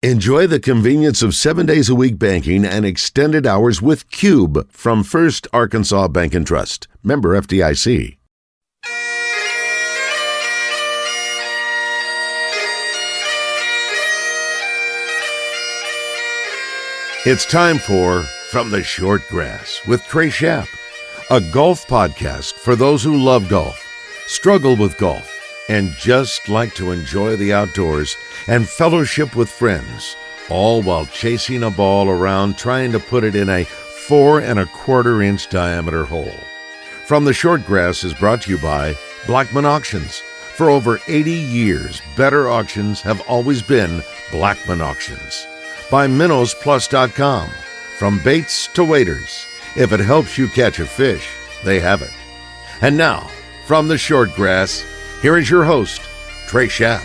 Enjoy the convenience of 7 days a week banking and extended hours with Cube from First Arkansas Bank and Trust. Member FDIC. It's time for From the Short Grass with Trey Schaap, a golf podcast for those who love golf, struggle with golf, and just like to enjoy the outdoors and fellowship with friends, all while chasing a ball around trying to put it in a 4 1/4 inch diameter hole. From the Short Grass is brought to you by Blackman Auctions. For over 80 years, better auctions have always been Blackman Auctions. By MinnowsPlus.com. From baits to waders, if it helps you catch a fish, they have it. And now, from the Short Grass, here is your host, Trey Schaap.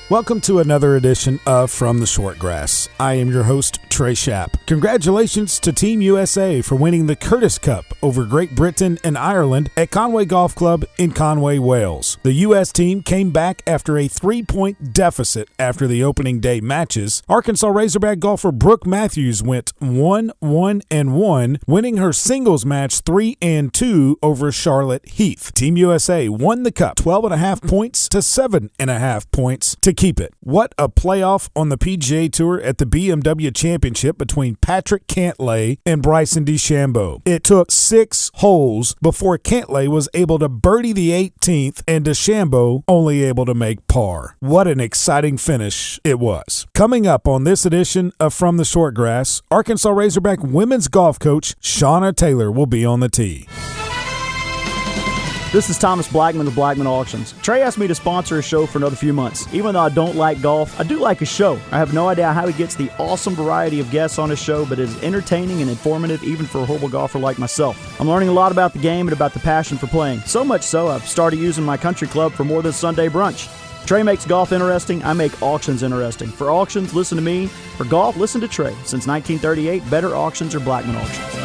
Welcome to another edition of From the Short Grass. I am your host, Trey Schaap. Congratulations to Team USA for winning the Curtis Cup over Great Britain and Ireland at Conway Golf Club in Conway, Wales. The U.S. team came back after a 3-point deficit after the opening day matches. Arkansas Razorback golfer Brooke Matthews went 1-1-1, winning her singles match 3-2 over Charlotte Heath. Team USA won the cup 12.5 points to 7.5 points to keep it. What a playoff on the PGA Tour at the BMW Championship between Patrick Cantlay and Bryson DeChambeau. It took 6 holes before Cantlay was able to birdie the 18th and DeChambeau only able to make par. What an exciting finish it was. Coming up on this edition of From the Short Grass, Arkansas Razorback women's golf coach Shauna Taylor will be on the tee. This is Thomas Blackman of Blackman Auctions. Trey asked me to sponsor a show for another few months. Even though I don't like golf, I do like a show. I have no idea how he gets the awesome variety of guests on his show, but it is entertaining and informative even for a horrible golfer like myself. I'm learning a lot about the game and about the passion for playing. So much so, I've started using my country club for more than Sunday brunch. Trey makes golf interesting. I make auctions interesting. For auctions, listen to me. For golf, listen to Trey. Since 1938, better auctions are Blackman Auctions.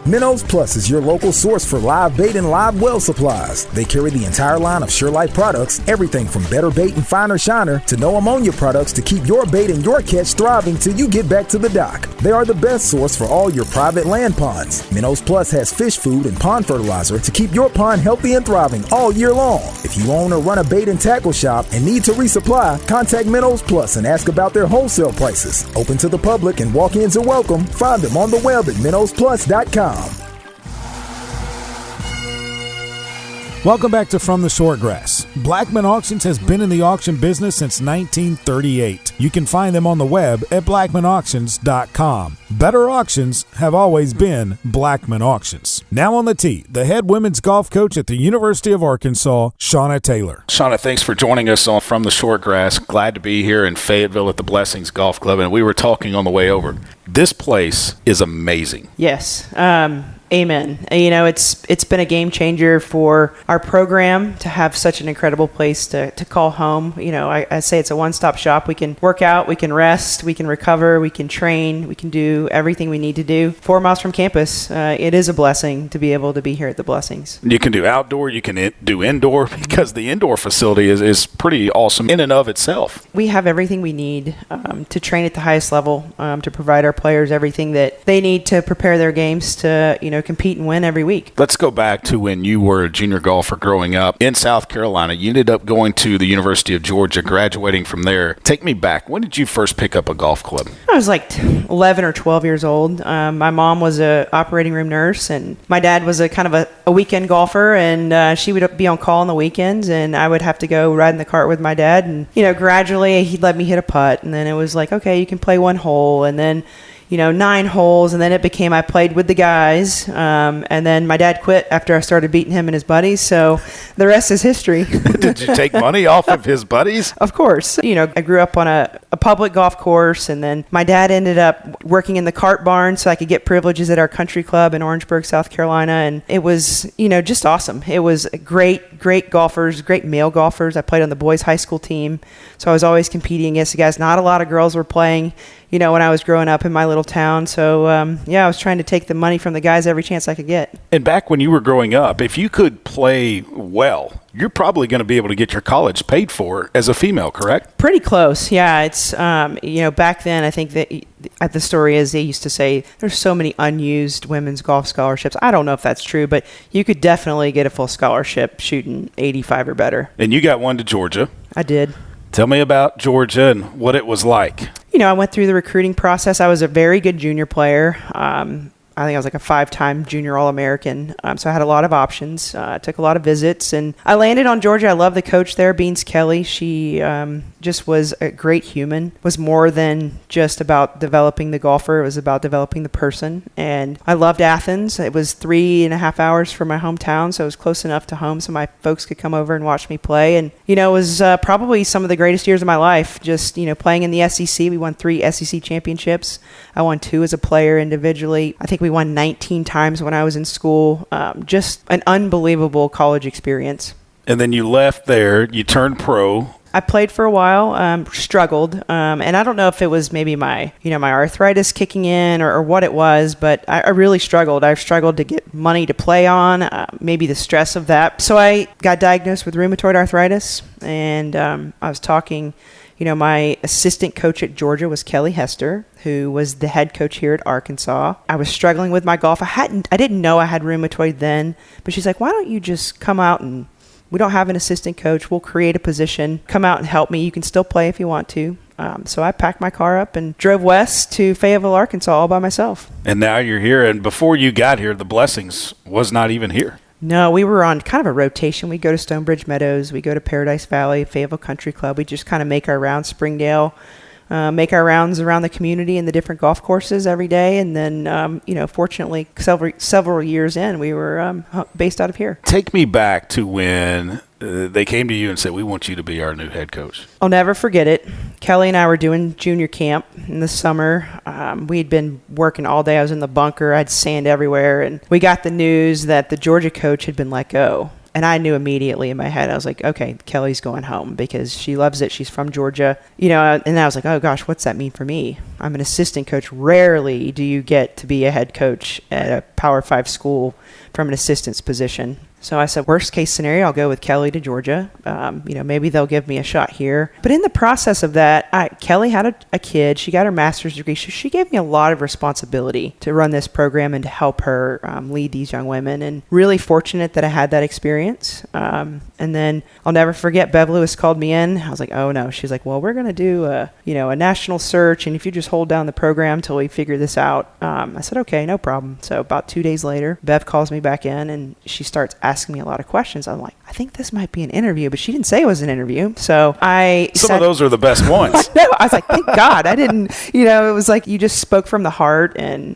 Minnows Plus is your local source for live bait and live well supplies. They carry the entire line of SureLife products, everything from Better Bait and Finer Shiner to no ammonia products to keep your bait and your catch thriving till you get back to the dock. They are the best source for all your private land ponds. Minnows Plus has fish food and pond fertilizer to keep your pond healthy and thriving all year long. If you own or run a bait and tackle shop and need to resupply, contact Minnows Plus and ask about their wholesale prices. Open to the public and walk-ins are welcome. Find them on the web at minnowsplus.com. Welcome back to From the Short Grass. Blackman Auctions has been in the auction business since 1938. You can find them on the web at blackmanauctions.com. Better auctions have always been Blackman Auctions. Now on the tee, the head women's golf coach at the University of Arkansas, Shauna Taylor. Shauna, thanks for joining us on From the Short Grass. Glad to be here in Fayetteville at the Blessings Golf Club, and we were talking on the way over. This place is amazing. Yes. Amen. You know, it's been a game changer for our program to have such an incredible place to call home. You know, I say it's a one-stop shop. We can work out, we can rest, we can recover, we can train, we can do everything we need to do 4 miles from campus. It is a blessing to be able to be here at the Blessings. You can do outdoor, you can do indoor, because the indoor facility is pretty awesome in and of itself. We have everything we need to train at the highest level, to provide our players everything that they need to prepare their games to, compete and win every week. Let's go back to when you were a junior golfer growing up in South Carolina. You ended up going to the University of Georgia, graduating from there. Take me back. When did you first pick up a golf club? I was like 11 or 12 years old. My mom was an operating room nurse, and my dad was a kind of a weekend golfer, and she would be on call on the weekends, and I would have to go ride in the cart with my dad. And, gradually he'd let me hit a putt, and then it was like, okay, you can play 1 hole, and then 9 holes, and then it became I played with the guys, and then my dad quit after I started beating him and his buddies, so the rest is history. Did you take money off of his buddies? Of course. I grew up on a public golf course, and then my dad ended up working in the cart barn so I could get privileges at our country club in Orangeburg, South Carolina, and it was, just awesome. It was great golfers, great male golfers. I played on the boys' high school team, so I was always competing against the guys. Not a lot of girls were playing, when I was growing up in my little little town. So, I was trying to take the money from the guys every chance I could get. And back when you were growing up, if you could play well, you're probably going to be able to get your college paid for as a female, correct? Pretty close. Yeah. It's, back then, I think that the story is they used to say there's so many unused women's golf scholarships. I don't know if that's true, but you could definitely get a full scholarship shooting 85 or better. And you got one to Georgia. I did. Tell me about Georgia and what it was like. I went through the recruiting process. I was a very good junior player. I think I was like a 5-time junior All-American. So I had a lot of options. Took a lot of visits, and I landed on Georgia. I love the coach there, Beans Kelly. She just was a great human. Was more than just about developing the golfer. It was about developing the person. And I loved Athens. It was 3.5 hours from my hometown, so it was close enough to home so my folks could come over and watch me play. And, it was probably some of the greatest years of my life. Just, playing in the SEC. We won 3 SEC championships. I won 2 as a player individually. I think we won 19 times when I was in school. Just an unbelievable college experience. And then you left there, you turned pro. I played for a while, struggled, and I don't know if it was maybe my arthritis kicking in or what it was, but I really struggled. I struggled to get money to play on, maybe the stress of that. So I got diagnosed with rheumatoid arthritis, and I was talking. My assistant coach at Georgia was Kelly Hester, who was the head coach here at Arkansas. I was struggling with my golf. I didn't know I had rheumatoid then, but she's like, why don't you just come out and we don't have an assistant coach. We'll create a position. Come out and help me. You can still play if you want to. So I packed my car up and drove west to Fayetteville, Arkansas all by myself. And now you're here. And before you got here, the Blessings was not even here. No, we were on kind of a rotation. We go to Stonebridge Meadows. We go to Paradise Valley, Fayetteville Country Club. We just kind of make our rounds, Springdale, make our rounds around the community and the different golf courses every day. And then, fortunately, several years in, we were based out of here. Take me back to when they came to you and said, we want you to be our new head coach. I'll never forget it. Kelly and I were doing junior camp in the summer. We had been working all day. I was in the bunker. I had sand everywhere. And we got the news that the Georgia coach had been let go. And I knew immediately in my head, I was like, okay, Kelly's going home because she loves it. She's from Georgia. And I was like, oh, gosh, what's that mean for me? I'm an assistant coach. Rarely do you get to be a head coach at a Power 5 school from an assistant's position. So I said, worst case scenario, I'll go with Kelly to Georgia. Maybe they'll give me a shot here. But in the process of that, Kelly had a kid. She got her master's degree. So she gave me a lot of responsibility to run this program and to help her lead these young women. And really fortunate that I had that experience. And then I'll never forget, Bev Lewis called me in. I was like, oh, no. She's like, well, we're going to do a national search. And if you just hold down the program till we figure this out. I said, okay, no problem. So about 2 days later, Bev calls me back in and she starts asking me a lot of questions. I'm like, I think this might be an interview, but she didn't say it was an interview. So some of those are the best ones. No, I was like, thank God I didn't, it was like you just spoke from the heart. And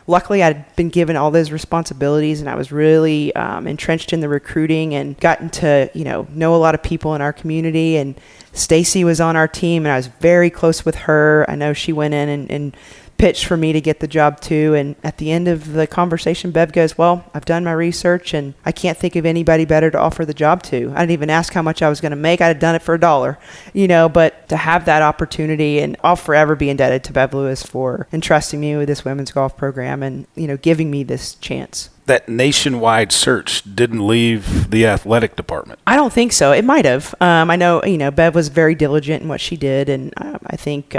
luckily I'd been given all those responsibilities and I was really entrenched in the recruiting and gotten to, know a lot of people in our community. And Stacy was on our team and I was very close with her. I know she went in and pitched for me to get the job too. And at the end of the conversation, Bev goes, well, I've done my research and I can't think of anybody better to offer the job to. I didn't even ask how much I was going to make. I'd have done it for $1, but to have that opportunity, and I'll forever be indebted to Bev Lewis for entrusting me with this women's golf program and, giving me this chance. That nationwide search didn't leave the athletic department. I don't think so. It might have. I know, Bev was very diligent in what she did. And I think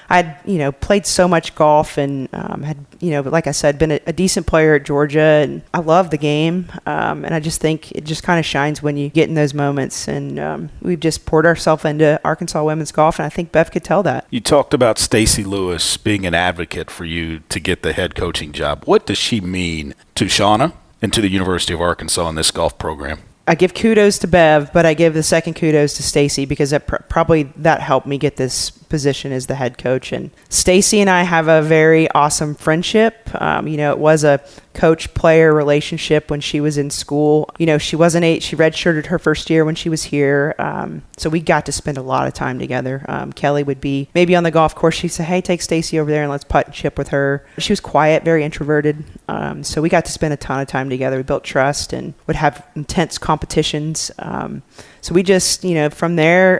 I'd, played so much golf and had, like I said, been a decent player at Georgia. And I love the game. And I just think it just kind of shines when you get in those moments. And we've just poured ourselves into Arkansas women's golf. And I think Bev could tell that. You talked about Stacy Lewis being an advocate for you to get the head coaching job. What does she mean to Shauna and to the University of Arkansas in this golf program? I give kudos to Bev, but I give the second kudos to Stacy because probably that helped me get this position as the head coach. And Stacy and I have a very awesome friendship. It was a coach-player relationship when she was in school. She redshirted her first year when she was here. So we got to spend a lot of time together. Kelly would be maybe on the golf course. She'd say, hey, take Stacy over there and let's putt and chip with her. She was quiet, very introverted. So we got to spend a ton of time together. We built trust and would have intense competitions. So we just, from there,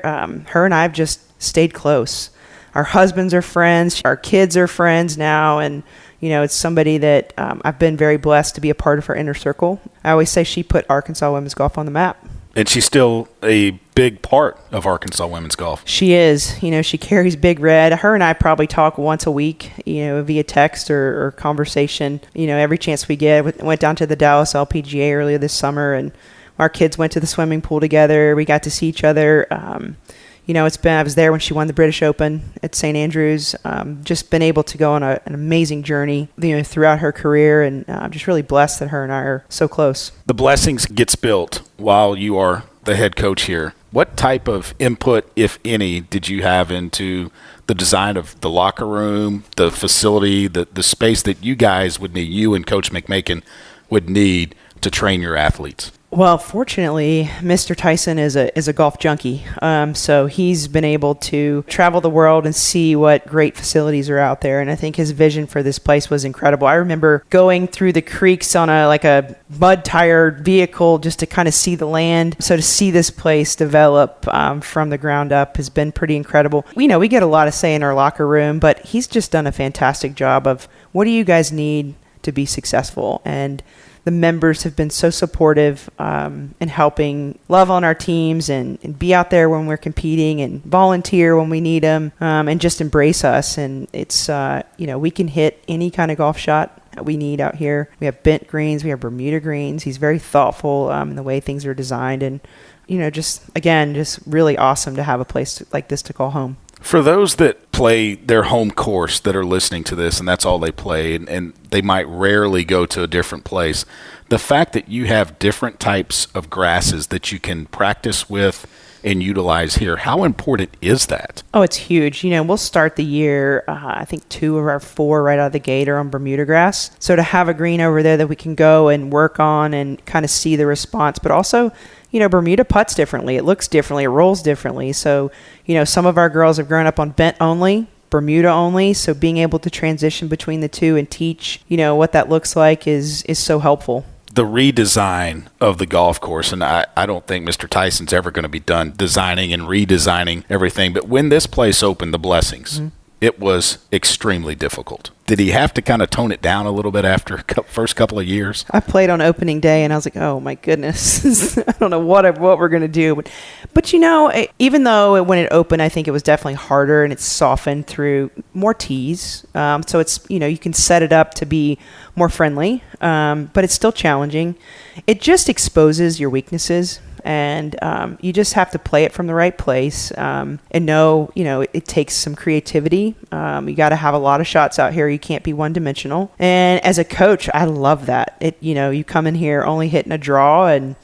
her and I have just stayed close. our husbands are friends, our kids are friends now, and it's somebody that I've been very blessed to be a part of her inner circle. I always say she put Arkansas women's golf on the map. And she's still a big part of Arkansas women's golf. She is. She carries Big Red. Her and I probably talk once a week, via text or conversation. Every chance we get. Went down to the Dallas LPGA earlier this summer, and our kids went to the swimming pool together. We got to see each other. I was there when she won the British Open at St. Andrews. Just been able to go on an amazing journey, throughout her career, and I'm just really blessed that her and I are so close. The blessings gets built while you are the head coach here. What type of input, if any, did you have into the design of the locker room, the facility, the space that you guys would need, you and Coach McMakin would need to train your athletes? Well, fortunately, Mr. Tyson is a golf junkie. So he's been able to travel the world and see what great facilities are out there. And I think his vision for this place was incredible. I remember going through the creeks on a mud tired vehicle just to kind of see the land. So to see this place develop from the ground up has been pretty incredible. We get a lot of say in our locker room, but he's just done a fantastic job of what do you guys need to be successful? And the members have been so supportive in helping love on our teams and be out there when we're competing and volunteer when we need them and just embrace us. And it's, we can hit any kind of golf shot that we need out here. We have bent greens. We have Bermuda greens. He's very thoughtful in the way things are designed. And, just really awesome to have a place like this to call home. For those that play their home course that are listening to this, and that's all they play, and they might rarely go to a different place, the fact that you have different types of grasses that you can practice with and utilize here, how important is that? Oh, it's huge. We'll start the year, I think 2 of our 4 right out of the gate are on Bermuda grass. So to have a green over there that we can go and work on and kind of see the response, but also Bermuda putts differently. It looks differently. It rolls differently. So, some of our girls have grown up on bent only, Bermuda only. So being able to transition between the two and teach, what that looks like is so helpful. The redesign of the golf course, and I don't think Mr. Tyson's ever going to be done designing and redesigning everything. But when this place opened, the blessings, it was extremely difficult. Did he have to kind of tone it down a little bit after first couple of years? I played on opening day, and I was like, oh, my goodness. I don't know what we're going to do. But even though when it opened, I think it was definitely harder, and it's softened through more tees. So it's, you can set it up to be more friendly, but it's still challenging. It just exposes your weaknesses. And you just have to play it from the right place and know, it takes some creativity. You got to have a lot of shots out here. You can't be one-dimensional. And as a coach, I love that. You come in here only hitting a draw and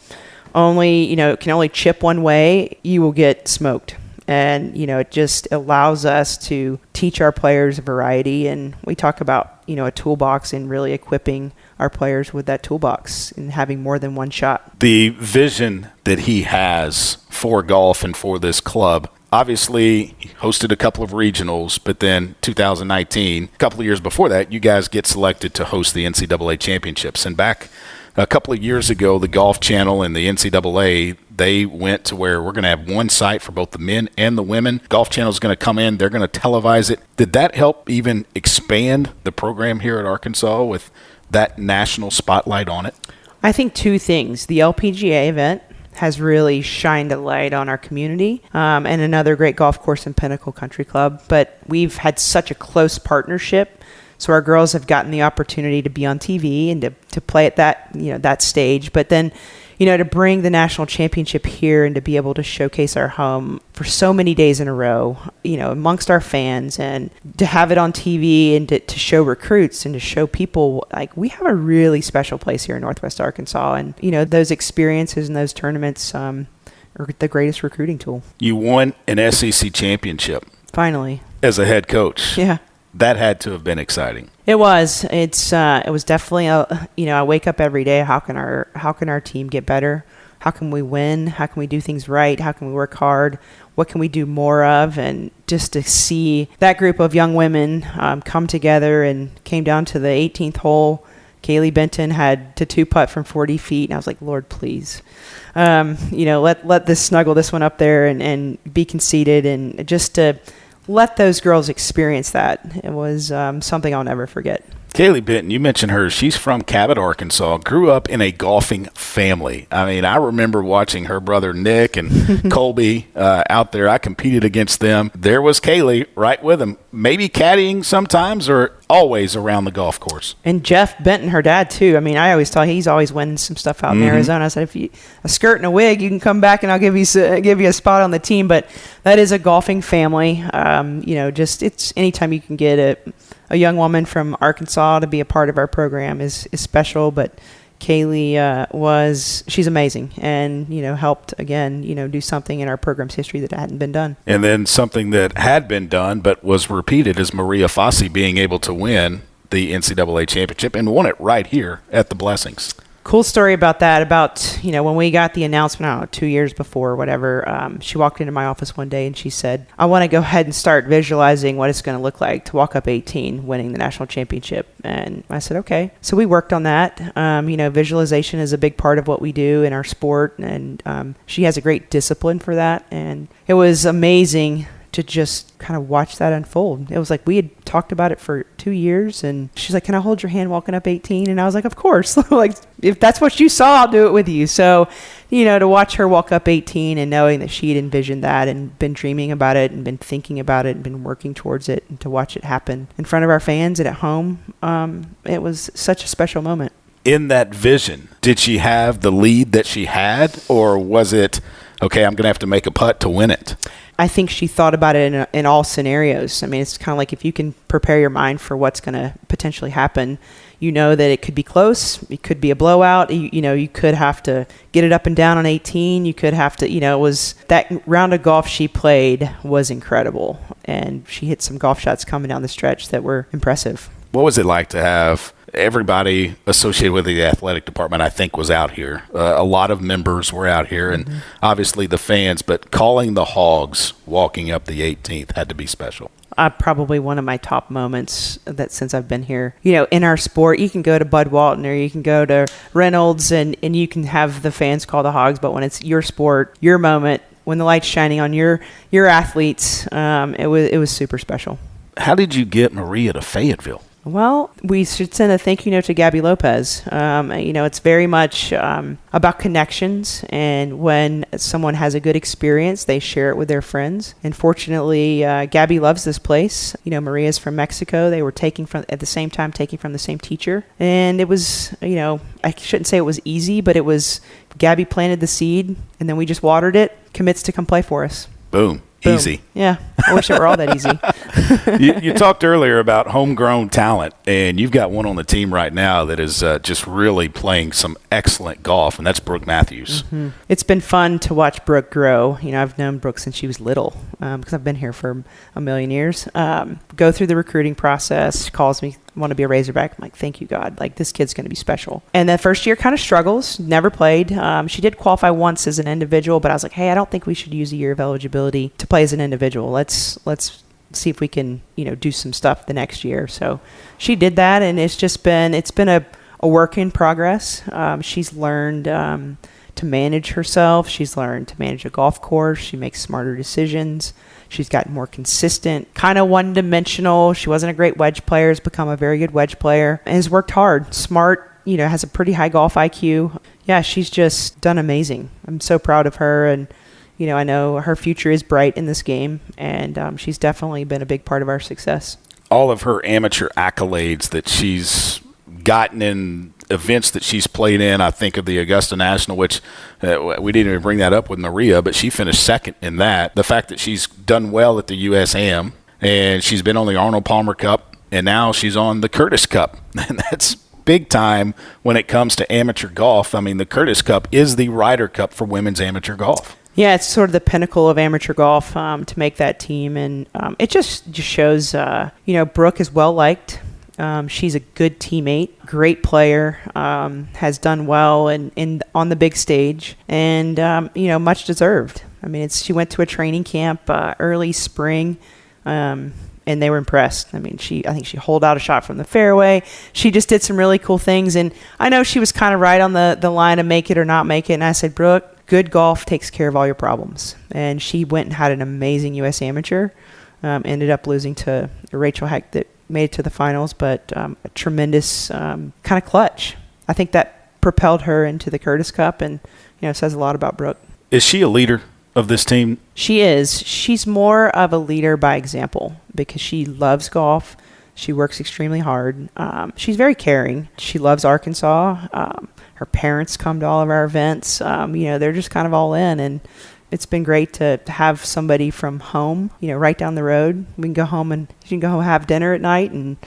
can only chip one way, you will get smoked. And, it just allows us to teach our players a variety. And we talk about, a toolbox and really equipping our players with that toolbox and having more than one shot. The vision that he has for golf and for this club, obviously he hosted a couple of regionals, but then 2019, a couple of years before that, you guys get selected to host the NCAA championships. And back a couple of years ago, the Golf Channel and the NCAA, they went to where we're going to have one site for both the men and the women. Golf Channel is going to come in. They're going to televise it. Did that help even expand the program here at Arkansas with that national spotlight on it? I think 2 things. The LPGA event has really shined a light on our community and another great golf course in Pinnacle Country Club. But we've had such a close partnership. So our girls have gotten the opportunity to be on TV and to play at that stage. But then, to bring the national championship here and to be able to showcase our home for so many days in a row, amongst our fans, and to have it on TV and to show recruits and to show people, like, we have a really special place here in Northwest Arkansas. And, those experiences and those tournaments are the greatest recruiting tool. You won an SEC championship. Finally. As a head coach. Yeah. That had to have been exciting. It was. It was definitely I wake up every day. How can our team get better? How can we win? How can we do things right? How can we work hard? What can we do more of? And just to see that group of young women come together and came down to the 18th hole. Kaylee Benton had to 2-putt from 40 feet, and I was like, Lord, please, let this snuggle this one up there and be conceited, and just to let those girls experience that. It was something I'll never forget. Kaylee Benton, you mentioned her. She's from Cabot, Arkansas, grew up in a golfing family. I mean, I remember watching her brother Nick and Colby out there. I competed against them. There was Kaylee right with them, maybe caddying sometimes or always around the golf course. And Jeff Benton, her dad, too. I mean, I always thought he's always winning some stuff out in Arizona. I said, if you a skirt and a wig, you can come back and I'll give you a spot on the team. But that is a golfing family. Just it's anytime you can get a young woman from Arkansas to be a part of our program is special. But Kaylee she's amazing and, helped, again, do something in our program's history that hadn't been done. And then something that had been done but was repeated is Maria Fossey being able to win the NCAA championship and won it right here at the Blessings. Cool story about that. When we got the announcement, I don't know, 2 years before or whatever, she walked into my office one day and she said, I want to go ahead and start visualizing what it's going to look like to walk up 18, winning the national championship. And I said, okay. So we worked on that. Visualization is a big part of what we do in our sport. And she has a great discipline for that. And it was amazing to just kind of watch that unfold. It was like we had talked about it for 2 years, and she's like, can I hold your hand walking up 18? And I was like, of course. Like, if that's what you saw, I'll do it with you. So, to watch her walk up 18 and knowing that she'd envisioned that and been dreaming about it and been thinking about it and been working towards it, and to watch it happen in front of our fans and at home, it was such a special moment. In that vision, did she have the lead that she had, or was it, okay, I'm going to have to make a putt to win it? I think she thought about it in all scenarios. I mean, it's kind of like if you can prepare your mind for what's going to potentially happen, that it could be close. It could be a blowout. You could have to get it up and down on 18. You could have to, it was that round of golf she played was incredible. And she hit some golf shots coming down the stretch that were impressive. What was it like to have everybody associated with the athletic department, I think, was out here? A lot of members were out here, and obviously the fans, but calling the Hogs walking up the 18th had to be special. Probably one of my top moments that since I've been here. In our sport, you can go to Bud Walton or you can go to Reynolds and you can have the fans call the Hogs, but when it's your sport, your moment, when the light's shining on your athletes, it was super special. How did you get Maria to Fayetteville? Well, we should send a thank you note to Gabby Lopez. It's very much about connections, and when someone has a good experience, they share it with their friends. And fortunately, Gabby loves this place. Maria's from Mexico. They were taking from the same teacher. And it was, I shouldn't say it was easy, but it was Gabby planted the seed, and then we just watered it, commits to come play for us. Boom. Easy. Yeah. I wish it were all that easy. You talked earlier about homegrown talent, and you've got one on the team right now that is just really playing some excellent golf, and that's Brooke Matthews. Mm-hmm. It's been fun to watch Brooke grow. I've known Brooke since she was little because I've been here for a million years. Go through the recruiting process. She calls me, want to be a Razorback. I'm like, thank you, God. Like, this kid's going to be special. And the first year kind of struggles, never played. She did qualify once as an individual, but I was like, hey, I don't think we should use a year of eligibility to play as an individual. Let's see if we can, do some stuff the next year. So she did that, and it's been a work in progress. She's learned to manage herself. She's learned to manage a golf course. She makes smarter decisions. She's gotten more consistent, kind of one-dimensional. She wasn't a great wedge player, has become a very good wedge player, and has worked hard, smart, has a pretty high golf IQ. Yeah, she's just done amazing. I'm so proud of her, and I know her future is bright in this game, and she's definitely been a big part of our success. All of her amateur accolades that she's gotten in events that she's played in, I think of the Augusta National, which we didn't even bring that up with Maria, but she finished second in that. The fact that she's done well at the USAM, and she's been on the Arnold Palmer Cup, and now she's on the Curtis Cup. And that's big time when it comes to amateur golf. I mean, the Curtis Cup is the Ryder Cup for women's amateur golf. Yeah, it's sort of the pinnacle of amateur golf to make that team. And it just shows, Brooke is well-liked. She's a good teammate, great player, has done well on the big stage, and, much deserved. I mean, she went to a training camp early spring, and they were impressed. I mean, I think she holed out a shot from the fairway. She just did some really cool things, and I know she was kind of right on the line of make it or not make it, and I said, Brooke, good golf takes care of all your problems. And she went and had an amazing U.S. Amateur. Ended up losing to Rachel Heck that made it to the finals, but a tremendous kind of clutch. I think that propelled her into the Curtis Cup, and says a lot about Brooke. Is she a leader of this team? She is. She's more of a leader by example because she loves golf. She works extremely hard. She's very caring. She loves Arkansas. Her parents come to all of our events. They're just kind of all in, and it's been great to have somebody from home, right down the road. We can go home and she can go home and have dinner at night and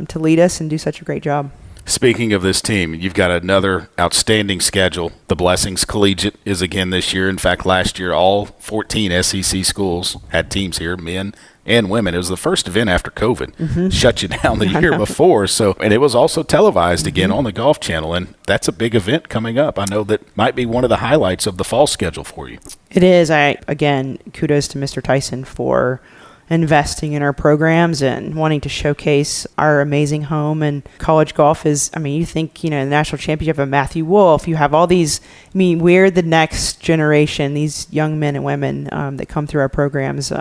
to lead us and do such a great job. Speaking of this team, you've got another outstanding schedule. The Blessings Collegiate is again this year. In fact, last year, all 14 SEC schools had teams here, men and women. It was the first event after COVID. Shut you down the year before. And it was also televised again on the Golf Channel, and that's a big event coming up. I know that might be one of the highlights of the fall schedule for you. It is. Again, kudos to Mr. Tyson for investing in our programs and wanting to showcase our amazing home. And college golf is, you think, the national championship of Matthew Wolff, you have all these, we're the next generation. These young men and women that come through our programs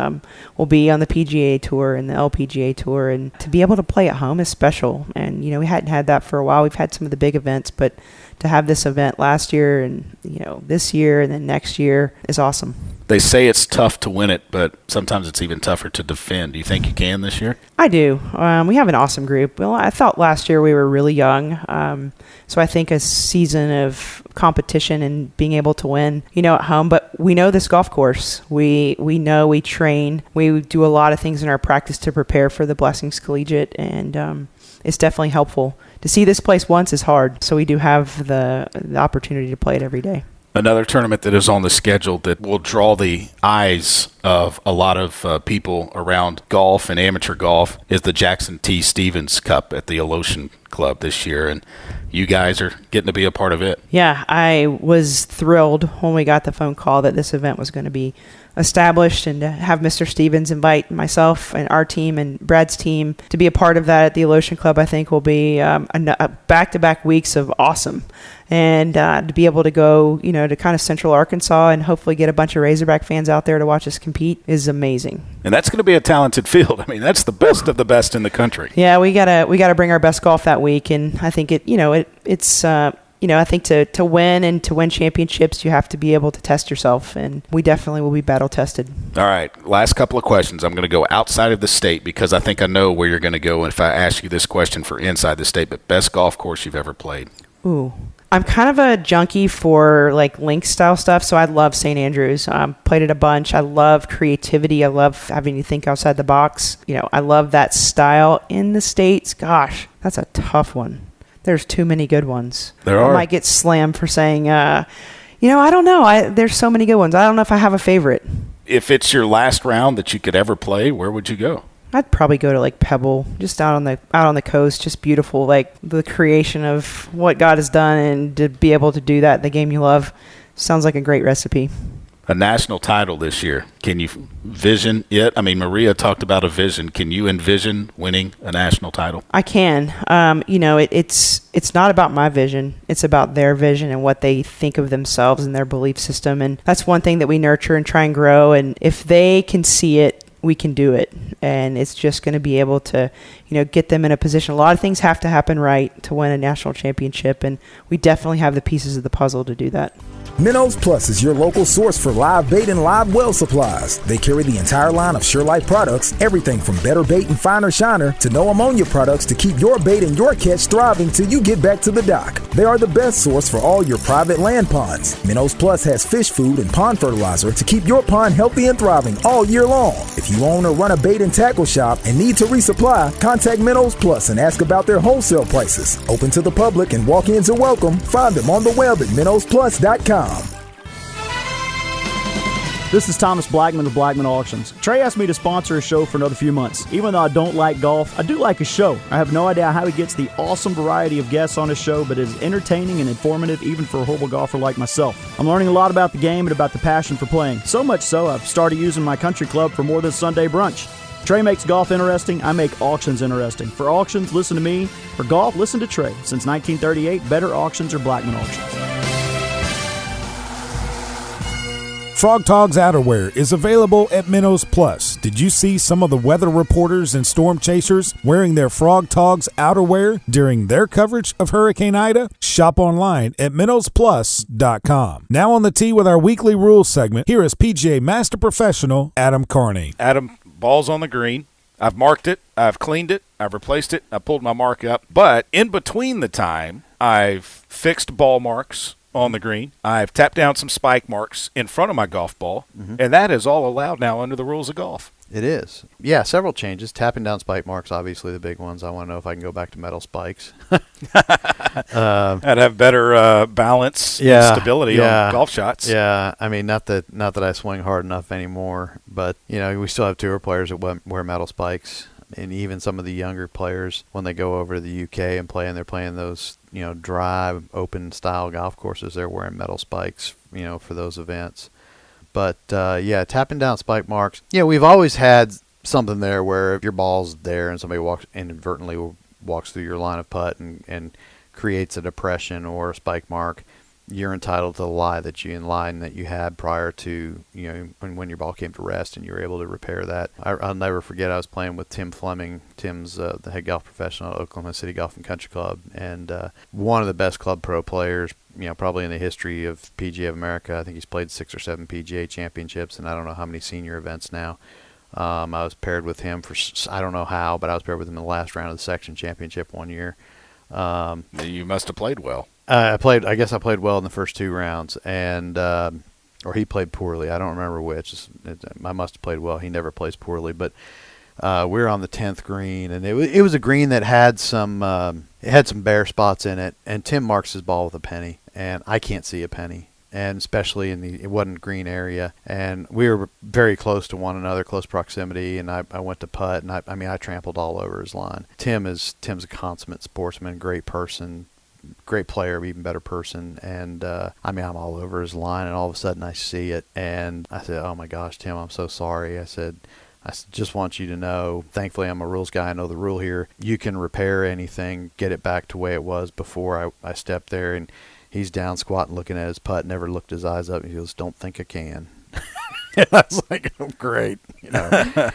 will be on the PGA Tour and the LPGA Tour, and to be able to play at home is special. And, we hadn't had that for a while. We've had some of the big events, but to have this event last year and, this year and then next year is awesome. They say it's tough to win it, but sometimes it's even tougher to defend. Do you think you can this year? I do. We have an awesome group. Well, I thought last year we were really young. So I think a season of competition and being able to win, at home. But we know this golf course. We know we train. We do a lot of things in our practice to prepare for the Blessings Collegiate, and it's definitely helpful. To see this place once is hard, so we do have the opportunity to play it every day. Another tournament that is on the schedule that will draw the eyes of a lot of people around golf and amateur golf is the Jackson T. Stevens Cup at the Alotian Club this year, and you guys are getting to be a part of it. Yeah, I was thrilled when we got the phone call that this event was going to be established, and to have Mr. Stevens invite myself and our team and Brad's team to be a part of that at the Alotian Club, I think will be a back-to-back weeks of awesome. And to be able to go, to kind of central Arkansas and hopefully get a bunch of Razorback fans out there to watch us compete is amazing. And that's going to be a talented field. That's the best of the best in the country. Yeah, we gotta bring our best golf that week, and I think I think to win and to win championships, you have to be able to test yourself, and we definitely will be battle tested. All right, last couple of questions. I'm going to go outside of the state because I think I know where you're going to go if I ask you this question for inside the state, but best golf course you've ever played. Ooh. I'm kind of a junkie for link style stuff, so I love St. Andrews. Played it a bunch. I love creativity. I love having to think outside the box. I love that style. In the States, gosh, that's a tough one. There's too many good ones. There are. I might get slammed for saying, I don't know. There's so many good ones. I don't know if I have a favorite. If it's your last round that you could ever play, where would you go? I'd probably go to Pebble, just out on the coast, just beautiful, the creation of what God has done, and to be able to do that in the game you love sounds like a great recipe. A national title this year. Can you vision it? Maria talked about a vision. Can you envision winning a national title? I can. It's not about my vision. It's about their vision and what they think of themselves and their belief system. And that's one thing that we nurture and try and grow. And if they can see it, we can do it. And it's just going to be able to, get them in a position. A lot of things have to happen right to win a national championship, and we definitely have the pieces of the puzzle to do that. Minnows Plus is your local source for live bait and live well supplies. They carry the entire line of SureLife products, everything from better bait and finer shiner to no ammonia products to keep your bait and your catch thriving till you get back to the dock. They are the best source for all your private land ponds. Minnows Plus has fish food and pond fertilizer to keep your pond healthy and thriving all year long. If you own or run a bait and tackle shop and need to resupply, contact Minnows Plus and ask about their wholesale prices. Open to the public and walk-ins are welcome. Find them on the web at minnowsplus.com. This is Thomas Blackman of Blackman Auctions. Trey asked me to sponsor a show for another few months. Even though I don't like golf, I do like a show. I have no idea how he gets the awesome variety of guests on his show, but it is entertaining and informative even for a horrible golfer like myself. I'm learning a lot about the game and about the passion for playing. So much so, I've started using my country club for more than Sunday brunch. Trey makes golf interesting, I make auctions interesting. For auctions, listen to me. For golf, listen to Trey. Since 1938, better auctions are Blackman Auctions. Frog Togs outerwear is available at Minnows Plus. Did you see some of the weather reporters and storm chasers wearing their Frog Togs outerwear during their coverage of Hurricane Ida? Shop online at minnowsplus.com. Now on the tee with our weekly rules segment, here is PGA Master Professional Adam Carney. Adam, ball's on the green. I've marked it. I've cleaned it. I've replaced it. I pulled my mark up. But in between the time, I've fixed ball marks on the green. I've tapped down some spike marks in front of my golf ball. And that is all allowed now under the rules of golf. It is. Yeah, several changes. Tapping down spike marks, obviously the big ones. I want to know if I can go back to metal spikes. I'd have better balance and stability on golf shots. Yeah, I mean, not that I swing hard enough anymore, but, we still have tour players that wear metal spikes. And even some of the younger players, when they go over to the UK and play, and they're playing those, dry, open-style golf courses, they're wearing metal spikes, for those events. But, tapping down spike marks. Yeah, we've always had something there where if your ball's there and somebody inadvertently walks through your line of putt and creates a depression or a spike mark, you're entitled to the line that you had prior to, when your ball came to rest and you were able to repair that. I'll never forget, I was playing with Tim Fleming. Tim's the head golf professional at Oklahoma City Golf and Country Club, and one of the best club pro players, probably in the history of PGA of America. I think he's played 6 or 7 PGA championships, and I don't know how many senior events now. I was paired with him for, I don't know how, but I was paired with him in the last round of the section championship one year. You must have played well. I guess I played well in the first 2 rounds, and or he played poorly. I don't remember which. I must have played well. He never plays poorly, but we were on the 10th green, and it was a green that had some bare spots in it. And Tim marks his ball with a penny, and I can't see a penny, and especially it wasn't green area, and we were very close to one another, close proximity. And I went to putt, and I trampled all over his line. Tim's a consummate sportsman, great person. Great player, even better person, and I'm all over his line, and all of a sudden I see it, and I said, "Oh my gosh, Tim, I'm so sorry." I said, just want you to know, thankfully I'm a rules guy, I know the rule here. You can repair anything, get it back to the way it was before I stepped there. And he's down squatting looking at his putt, never looked his eyes up, and he goes, "Don't think I can." And I was like, "Oh, great."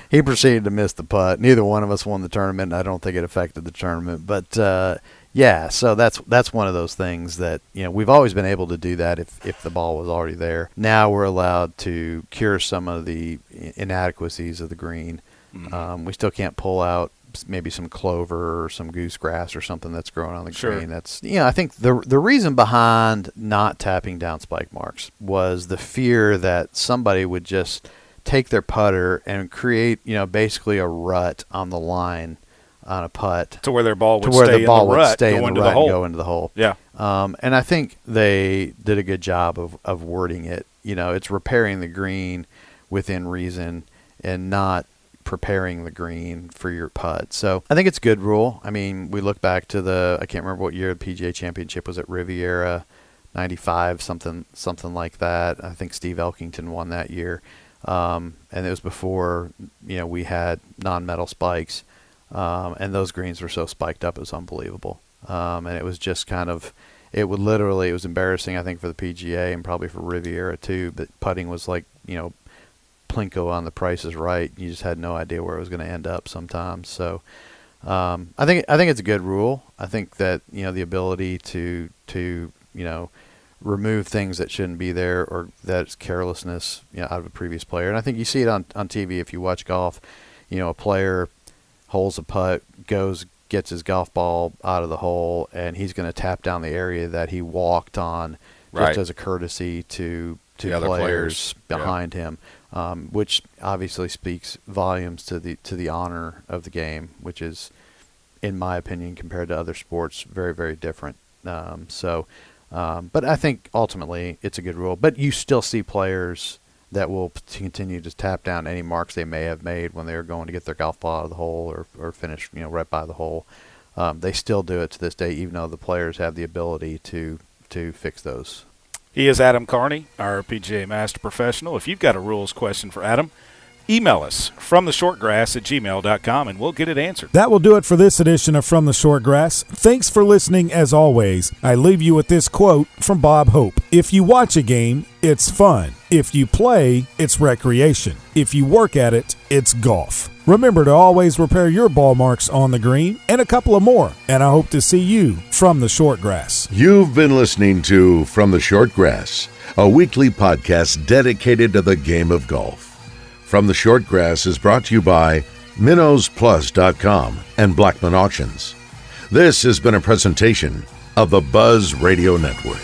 He proceeded to miss the putt. Neither one of us won the tournament, and I don't think it affected the tournament, but yeah, so that's one of those things that, we've always been able to do that if the ball was already there. Now we're allowed to cure some of the inadequacies of the green. Mm-hmm. We still can't pull out maybe some clover or some goosegrass or something that's growing on the green. That's, I think the reason behind not tapping down spike marks was the fear that somebody would just take their putter and create, basically a rut on the line on a putt to where their ball would stay in the rut, go into the hole. And go into the hole. Yeah. And I think they did a good job of wording it. It's repairing the green within reason and not preparing the green for your putt. So I think it's a good rule. We look back to I can't remember what year the PGA Championship was at Riviera, 95, something like that. I think Steve Elkington won that year. And it was before, we had non-metal spikes. And those greens were so spiked up, it was unbelievable. And it was just it was embarrassing, I think, for the PGA and probably for Riviera too, but putting was like, Plinko on The Price is Right. You just had no idea where it was going to end up sometimes. So, I think it's a good rule. I think that, the ability to remove things that shouldn't be there or that's carelessness, out of a previous player. And I think you see it on TV if you watch golf, a player holes a putt, gets his golf ball out of the hole, and he's going to tap down the area that he walked on just as a courtesy to the other players behind him, which obviously speaks volumes to the honor of the game, which is, in my opinion, compared to other sports, very, very different. But I think ultimately it's a good rule. But you still see players that will continue to tap down any marks they may have made when they were going to get their golf ball out of the hole or finish, right by the hole. They still do it to this day, even though the players have the ability to fix those. He is Adam Carney, our PGA Master Professional. If you've got a rules question for Adam, email us fromtheshortgrass@gmail.com, and we'll get it answered. That will do it for this edition of From the Short Grass. Thanks for listening as always. I leave you with this quote from Bob Hope. If you watch a game, it's fun. If you play, it's recreation. If you work at it, it's golf. Remember to always repair your ball marks on the green and a couple of more. And I hope to see you from the short grass. You've been listening to From the Short Grass, a weekly podcast dedicated to the game of golf. From the Short Grass is brought to you by MinnowsPlus.com and Blackman Auctions. This has been a presentation of the Buzz Radio Network.